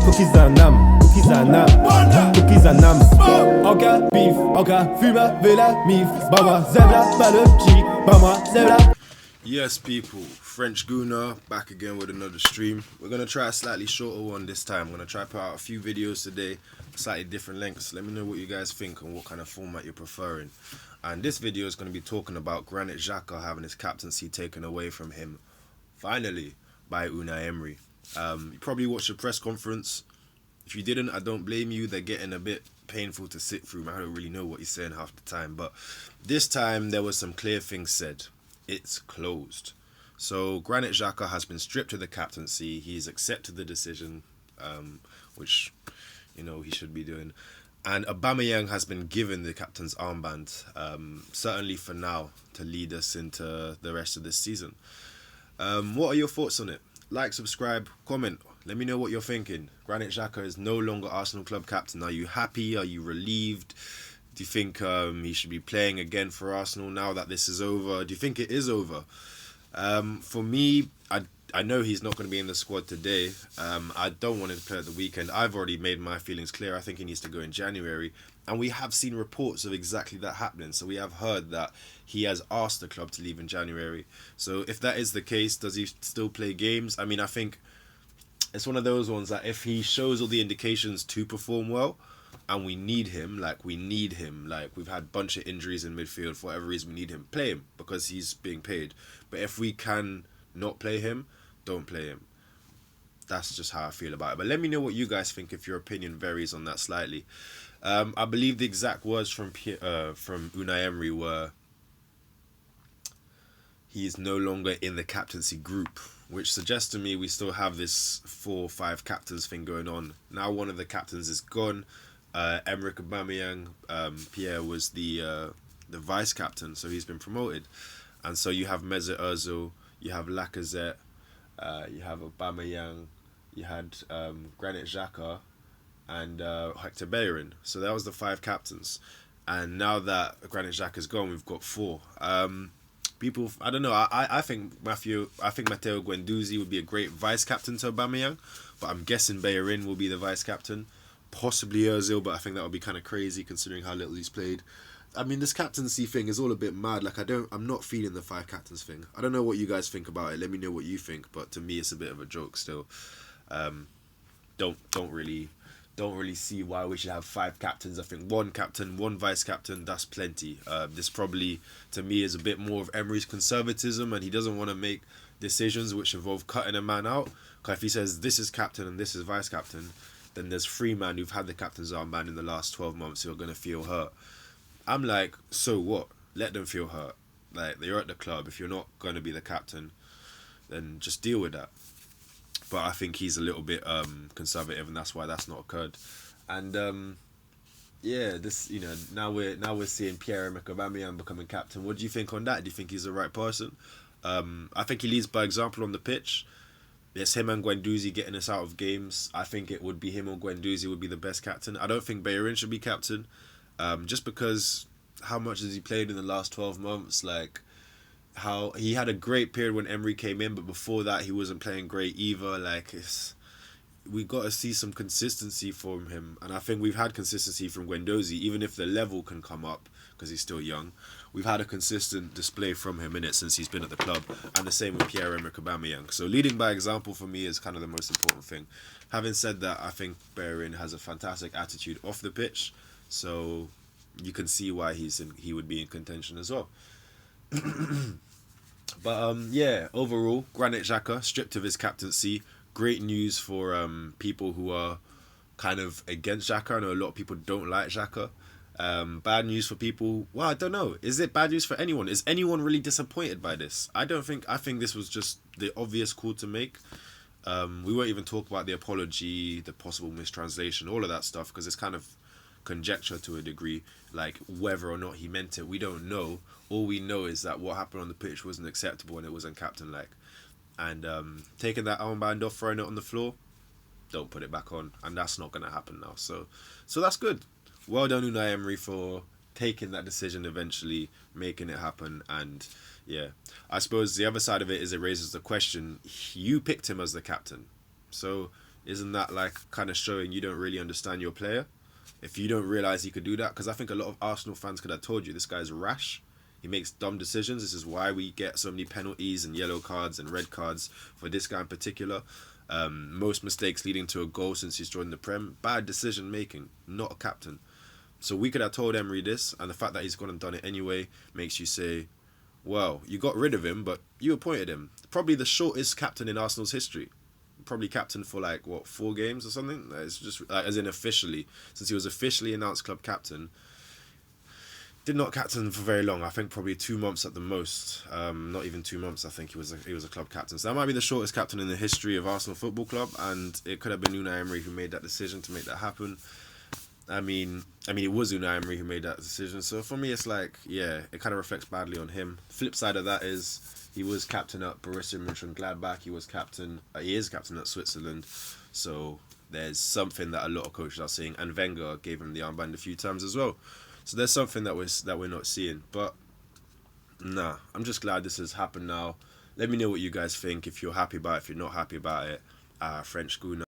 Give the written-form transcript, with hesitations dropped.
cookies and ham, cookies and ham, cookies and ham. Aucun bif, aucun fume, vela, mif, bama, zebra, pas le chic, bama, zebra. Yes, people, French Guna back again with another stream. We're going to try a slightly shorter one this time. I'm going to try to put out a few videos today, slightly different lengths. Let me know what you guys think and what kind of format you're preferring. And this video is going to be talking about Granit Xhaka having his captaincy taken away from him, finally, by Unai Emery. You probably watched the press conference. If you didn't, I don't blame you. They're getting a bit painful to sit through. I don't really know what he's saying half the time. But this time, there was some clear things said. It's closed. So Granit Xhaka has been stripped of the captaincy. He's accepted the decision, which, you know, he should be doing. And Aubameyang has been given the captain's armband, certainly for now, to lead us into the rest of this season. What are your thoughts on it? Like, subscribe, comment. Let me know what you're thinking. Granit Xhaka is no longer Arsenal club captain. Are you happy? Are you relieved? Do you think he should be playing again for Arsenal now that this is over? Do you think it is over? For me, I know he's not going to be in the squad today. I don't want him to play at the weekend. I've already made my feelings clear. I think he needs to go in January. And we have seen reports of exactly that happening. So we have heard that he has asked the club to leave in January. So if that is the case, does he still play games? I mean, I think it's one of those ones that if he shows all the indications to perform well, and we need him, like we've had a bunch of injuries in midfield, for whatever reason we need him, play him because he's being paid. But if we can not play him, don't play him. That's just how I feel about it. But let me know what you guys think if your opinion varies on that slightly. I believe the exact words from Unai Emery were, he is no longer in the captaincy group, which suggests to me we still have this 4 or 5 captains thing going on. Now one of the captains is gone. Emerick Aubameyang, Pierre was the vice captain, so he's been promoted. And so you have Mesut Ozil, you have Lacazette, you have Aubameyang, you had Granit Xhaka, and Hector Bellerin. So that was the 5 captains. And now that Granit Xhaka's gone, we've got 4. People, I don't know. I think Matteo Guendouzi would be a great vice captain to Aubameyang, but I'm guessing Bellerin will be the vice captain. Possibly Ozil, but I think that would be kind of crazy considering how little he's played. I mean, this captaincy thing is all a bit mad. Like, I'm not feeling the 5 captains thing. I don't know what you guys think about it. Let me know what you think. But to me, it's a bit of a joke still. Don't really see why we should have 5 captains. I think 1 captain, 1 vice captain, that's plenty. This probably, to me, is a bit more of Emery's conservatism, and he doesn't want to make decisions which involve cutting a man out. Because if he says this is captain and this is vice captain, then there's 3 men who've had the captain's armband in the last 12 months who are going to feel hurt. I'm like, so what? Let them feel hurt. Like, they're at the club. If you're not going to be the captain, then just deal with that. But I think he's a little bit conservative, and that's why that's not occurred. And yeah, this, you know, now we're seeing Pierre-Emerick Aubameyang becoming captain. What do you think on that? Do you think he's the right person? I think he leads by example on the pitch. It's him and Guendouzi getting us out of games. I think it would be him or Guendouzi would be the best captain. I don't think Bellerin should be captain, just because how much has he played in the last 12 months? Like, how he had a great period when Emery came in, but before that he wasn't playing great either. Like, we got to see some consistency from him, and I think we've had consistency from Guendouzi, even if the level can come up because he's still young. We've had a consistent display from him in it since he's been at the club, and the same with Pierre-Emerick Aubameyang. So leading by example for me is kind of the most important thing. Having said that, I think Bellerin has a fantastic attitude off the pitch, so you can see why he would be in contention as well. But yeah, overall, Granit Xhaka stripped of his captaincy. Great news for people who are kind of against Xhaka. I know a lot of people don't like Xhaka. Bad news for people. Well, I don't know. Is it bad news for anyone? Is anyone really disappointed by this? I don't think. I think this was just the obvious call to make. We won't even talk about the apology, the possible mistranslation, all of that stuff, because it's kind of conjecture to a degree, like whether or not he meant it. We don't know. All we know is that what happened on the pitch wasn't acceptable and it wasn't captain-like. And taking that armband off, throwing it on the floor, don't put it back on, and that's not going to happen now. So that's good. Well done, Unai Emery, for taking that decision eventually, making it happen. And yeah, I suppose the other side of it is it raises the question, you picked him as the captain, so Isn't that like kind of showing you don't really understand your player? If you don't realise he could do that, because I think a lot of Arsenal fans could have told you this guy's rash. He makes dumb decisions. This is why we get so many penalties and yellow cards and red cards for this guy in particular. Most mistakes leading to a goal since he's joined the Prem. Bad decision making, not a captain. So we could have told Emery this, and the fact that he's gone and done it anyway makes you say, well, you got rid of him, but you appointed him. Probably the shortest captain in Arsenal's history. Probably captain for 4 games or something. It's just as in officially, since he was officially announced club captain. Did not captain for very long. I think probably 2 months at the most. Not even 2 months. I think he was a club captain. So that might be the shortest captain in the history of Arsenal Football Club, and it could have been Unai Emery who made that decision to make that happen. I mean, it was Unai Emery who made that decision. So for me, it's it kind of reflects badly on him. Flip side of that is he was captain at Borussia Mönchengladbach. He is captain at Switzerland. So there's something that a lot of coaches are seeing, and Wenger gave him the armband a few times as well. So there's something that we're not seeing. But nah, I'm just glad this has happened now. Let me know what you guys think. If you're happy about it, if you're not happy about it. French Schooner.